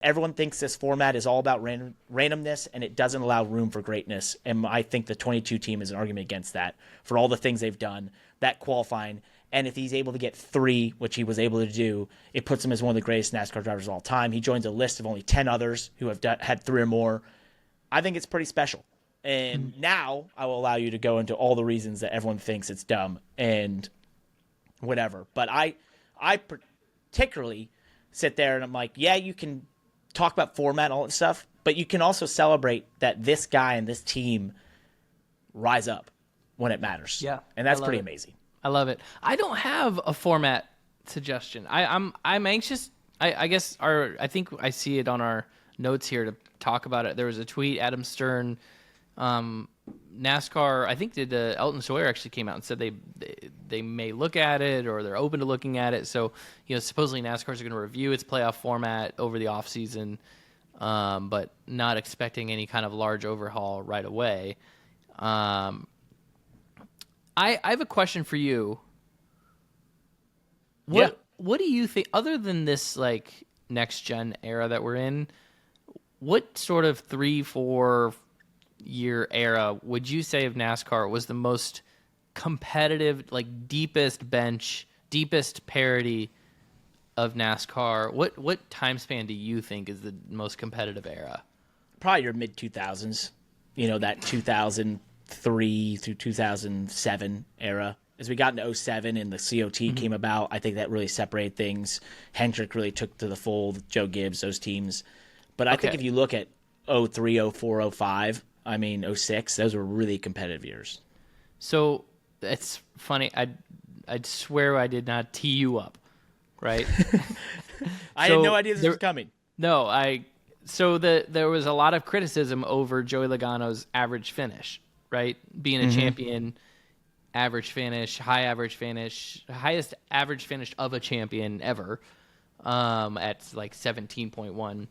Everyone thinks this format is all about randomness, and it doesn't allow room for greatness. And I think the 22 team is an argument against that for all the things they've done, that qualifying. And if he's able to get 3, which he was able to do, it puts him as one of the greatest NASCAR drivers of all time. He joins a list of only 10 others who have had 3 or more. I think it's pretty special. And now I will allow you to go into all the reasons that everyone thinks it's dumb and whatever. But I particularly sit there and I'm like, yeah, you can talk about format and all that stuff, but you can also celebrate that this guy and this team rise up when it matters. Yeah. And that's pretty amazing. I love it. I don't have a format suggestion. I'm anxious. I guess I think I see it on our notes here to talk about it. There was a tweet, Adam Stern, NASCAR, I think Elton Sawyer actually came out and said they may look at it or they're open to looking at it. So, supposedly NASCAR is going to review its playoff format over the offseason, but not expecting any kind of large overhaul right away. I have a question for you. What do you think, other than this next gen era that we're in, what sort of 3-4 year era would you say of NASCAR was the most competitive, deepest bench, deepest parity of NASCAR? What time span do you think is the most competitive era? Probably your mid 2000s, that 2003 through 2007 era. As we got into 07 and the COT came about, I think that really separated things. Hendrick really took to the fold, Joe Gibbs, those teams. But I think if you look at 03, 04, 05, 06, those were really competitive years. So it's funny. I'd swear I did not tee you up, right? I had no idea this was coming. No, there was a lot of criticism over Joey Logano's average finish, right? Being a champion, average finish, high average finish, highest average finish of a champion ever, at 17.1.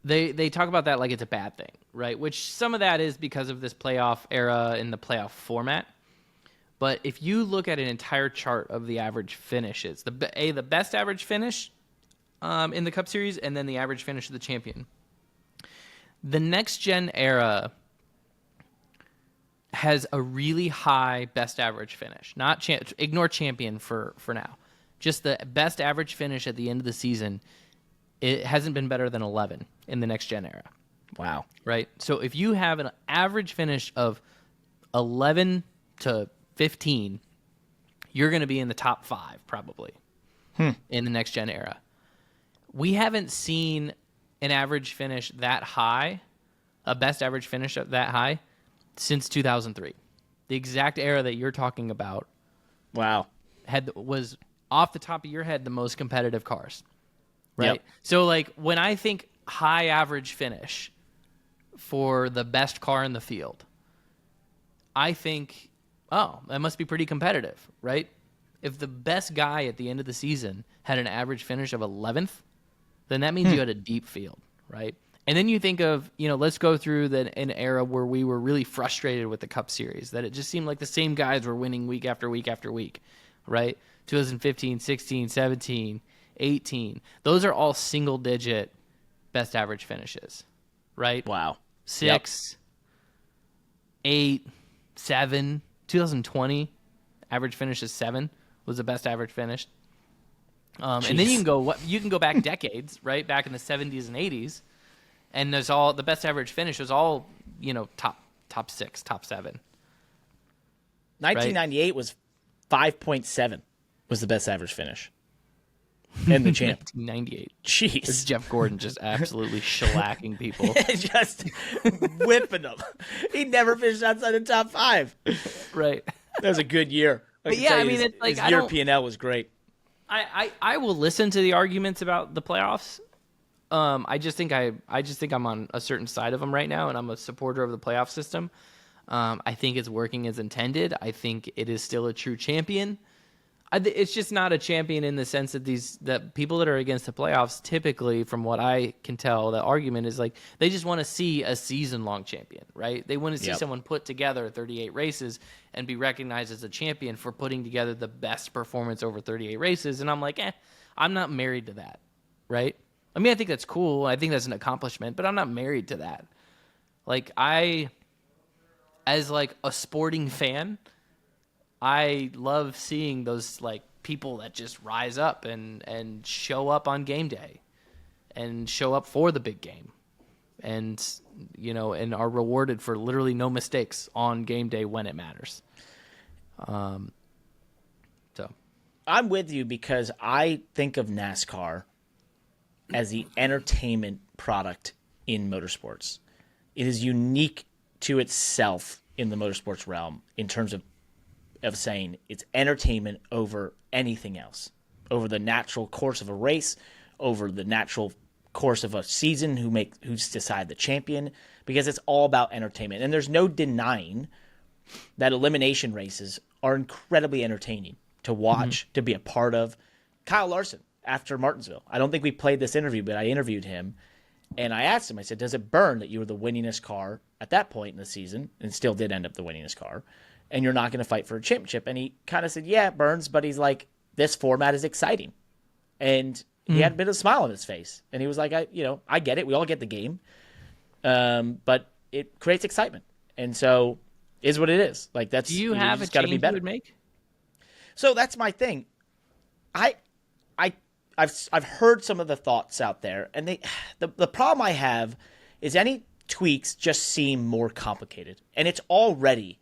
They talk about that like it's a bad thing, right? Which some of that is because of this playoff era and the playoff format. But if you look at an entire chart of the average finishes, the best average finish in the Cup Series, and then the average finish of the champion, the next gen era has a really high best average finish. Not ignore champion for now. Just the best average finish at the end of the season. It hasn't been better than 11 in the next gen era. Wow. Right? So if you have an average finish of 11 to 15, you're going to be in the top 5 probably in the next gen era. We haven't seen an average finish that high, a best average finish that high, since 2003. The exact era that you're talking about. Wow. Was off the top of your head the most competitive cars. Right? Yep. So, when I think high average finish for the best car in the field, I think, that must be pretty competitive, right? If the best guy at the end of the season had an average finish of 11th, then that means you had a deep field, right? And then you think of, let's go through an era where we were really frustrated with the Cup Series, that it just seemed like the same guys were winning week after week after week, right? 2015, 16, 17, 18. Those are all single-digit best average finishes, right? Wow. 6, 8, 7. 2020, average finish is 7, was the best average finish. And then you can go back decades, right? Back in the 70s and 80s, and there's the best average finish was all, top 6, top 7. 1998 was 5.7 was the best average finish. And the champ. 1998. Jeez. It's Jeff Gordon just absolutely shellacking people. Just whipping them. He never finished outside the top 5. Right. That was a good year. His European L was great. I will listen to the arguments about the playoffs. I just think I'm on a certain side of them right now, and I'm a supporter of the playoff system. I think it's working as intended. I think it is still a true champion. It's just not a champion in the sense that that people that are against the playoffs, typically, from what I can tell, the argument is they just want to see a season-long champion, right? They want to see someone put together 38 races and be recognized as a champion for putting together the best performance over 38 races. And I'm like, I'm not married to that, right? I mean, I think that's cool. I think that's an accomplishment, but I'm not married to that. Like, as like a sporting fan, I love seeing those like people that just rise up and show up on game day and show up for the big game and, and are rewarded for literally no mistakes on game day when it matters. So I'm with you because I think of NASCAR as the entertainment product in motorsports. It is unique to itself in the motorsports realm in terms of saying it's entertainment over anything else, over the natural course of a race, over the natural course of a season, who's decide the champion, because it's all about entertainment. And there's no denying that elimination races are incredibly entertaining to watch, to be a part of. Kyle Larson, after Martinsville, I don't think we played this interview, but I interviewed him, and I asked him, I said, does it burn that you were the winningest car at that point in the season, and still did end up the winningest car, and you're not going to fight for a championship? And he kind of said, yeah, it burns, but he's like, this format is exciting. And he had a bit of a smile on his face. And he was like, I get it. We all get the game. But it creates excitement. And so is what it is. Like, that's, do you have just a change be better. you would make? So that's my thing. I've heard some of the thoughts out there, and the problem I have is any tweaks just seem more complicated. And it's already,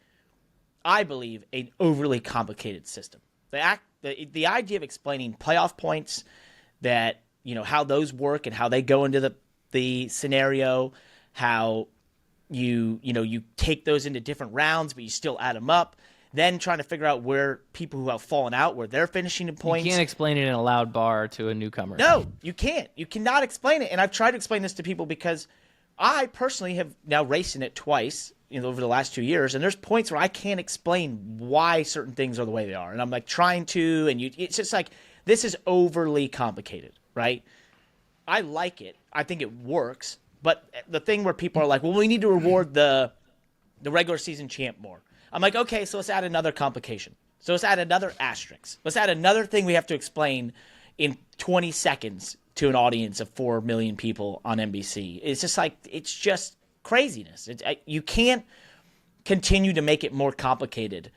I believe, an overly complicated system. The idea of explaining playoff points, that how those work and how they go into the scenario, how you take those into different rounds, but you still add them up. Then trying to figure out where people who have fallen out, where they're finishing in points. You can't explain it in a loud bar to a newcomer. No, you can't. You cannot explain it. And I've tried to explain this to people because I personally have now raced in it twice over the last 2 years, and there's points where I can't explain why certain things are the way they are. And I'm like trying to, and it's just like, this is overly complicated, right? I like it. I think it works. But the thing where people are like, well, we need to reward the regular season champ more. I'm like, okay, so let's add another complication. So let's add another asterisk. Let's add another thing we have to explain in 20 seconds to an audience of 4 million people on NBC. It's just like, it's just craziness. You can't continue to make it more complicated.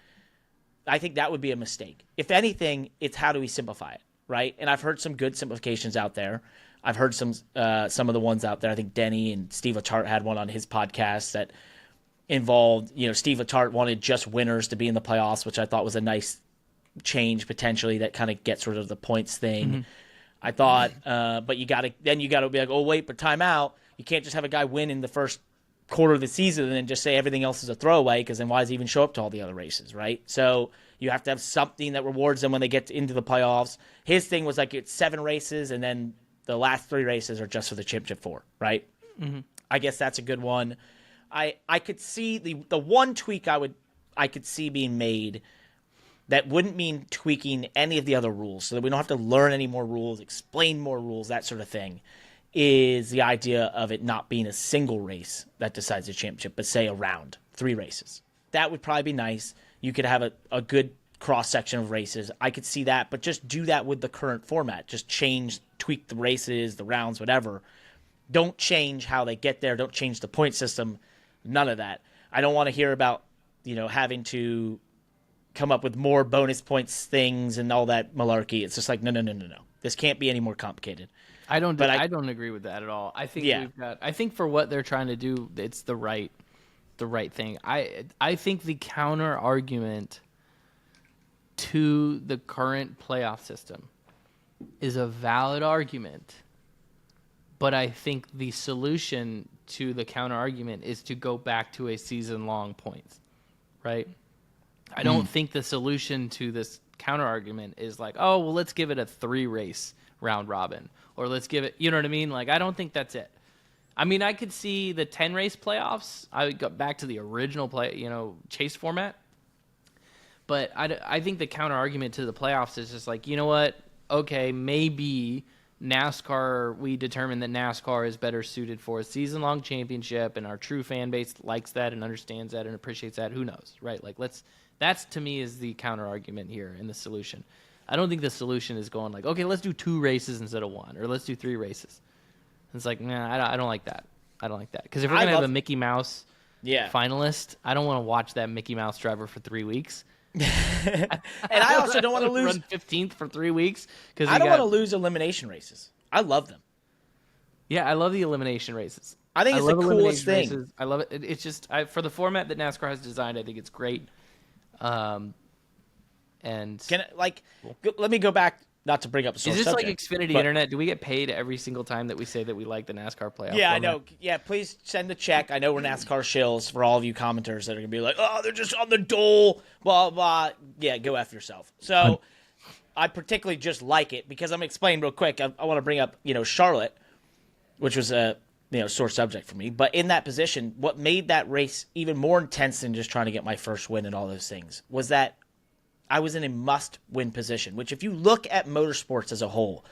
I think that would be a mistake. If anything, it's how do we simplify it, right? And I've heard some good simplifications out there. I've heard some of the ones out there. I think Denny and Steve Letarte had one on his podcast that involved, Steve Letarte wanted just winners to be in the playoffs, which I thought was a nice change potentially that kind of gets rid of the points thing. Mm-hmm. I thought, but you got to be like, oh wait, but timeout. You can't just have a guy win in the first quarter of the season and then just say everything else is a throwaway, because then why does he even show up to all the other races, right? So you have to have something that rewards them when they get into the playoffs. His thing was like, it's 7 races and then the last 3 races are just for the championship 4, right? Mm-hmm. I guess that's a good one. I could see the one tweak I could see being made that wouldn't mean tweaking any of the other rules, so that we don't have to learn any more rules, explain more rules, that sort of thing, is the idea of it not being a single race that decides the championship, but say a round, 3 races. That would probably be nice. You could have a good cross-section of races. I could see that, but just do that with the current format. Just tweak the races, the rounds, whatever. Don't change how they get there. Don't change the point system. None of that. I don't want to hear about, having to come up with more bonus points things and all that malarkey. It's just like, no. This can't be any more complicated. I don't agree with that at all. I think I think for what they're trying to do, it's the right thing. I think the counter argument to the current playoff system is a valid argument, but I think the solution to the counter argument is to go back to a season-long points, right? I don't think the solution to this counter argument is like, oh, well, let's give it a 3-race round robin, or let's give it, you know what I mean? Like, I don't think that's it. I mean, I could see the 10-race playoffs. I would go back to the original chase format. But I think the counter argument to the playoffs is just like, you know what? Okay, maybe NASCAR, we determined that NASCAR is better suited for a season-long championship, and our true fan base likes that and understands that and appreciates that. Who knows, right? Like, that's to me is the counter argument here in the solution. I don't think the solution is going like, okay, let's do 2 races instead of 1, or let's do 3 races. It's like, nah, I don't like that. I don't like that. Because if we're going to have a Mickey Mouse finalist, I don't want to watch that Mickey Mouse driver for 3 weeks. And I also don't want to lose run 15th for 3 weeks. I don't want to lose elimination races. I love them. Yeah, I love the elimination races. I think it's the coolest thing. Races. I love it. It's just for the format that NASCAR has designed, I think it's great. And let me go back. Not to bring up a sore subject. Is this like Xfinity Internet? Do we get paid every single time that we say that we like the NASCAR playoff? Yeah, format? I know. Yeah, please send a check. I know we're NASCAR shills for all of you commenters that are going to be like, oh, they're just on the dole, blah, blah. Yeah, go F yourself. So I particularly just like it because I'm explaining real quick. I want to bring up, Charlotte, which was a sore subject for me. But in that position, what made that race even more intense than just trying to get my first win and all those things was that I was in a must-win position, which if you look at motorsports as a whole,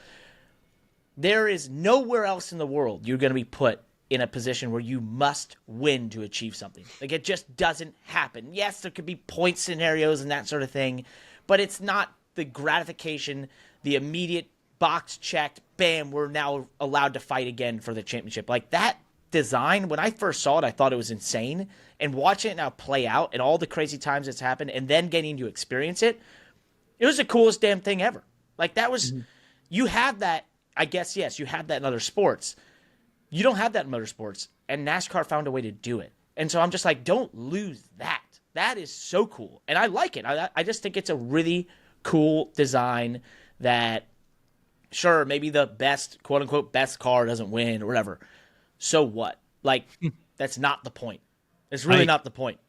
there is nowhere else in the world you're going to be put in a position where you must win to achieve something. Like, it just doesn't happen. Yes, there could be point scenarios and that sort of thing, but it's not the gratification, the immediate box checked, bam, we're now allowed to fight again for the championship. Like, that design, when I first saw it, I thought it was insane. And watching it now play out and all the crazy times it's happened and then getting to experience it, it was the coolest damn thing ever. Like, that was, you have that, I guess, yes, you have that in other sports. You don't have that in motorsports, and NASCAR found a way to do it. And so I'm just like, don't lose that. That is so cool. And I like it. I just think it's a really cool design that, sure, maybe the best, quote-unquote, best car doesn't win or whatever. So what? Like, that's not the point. It's really not the point.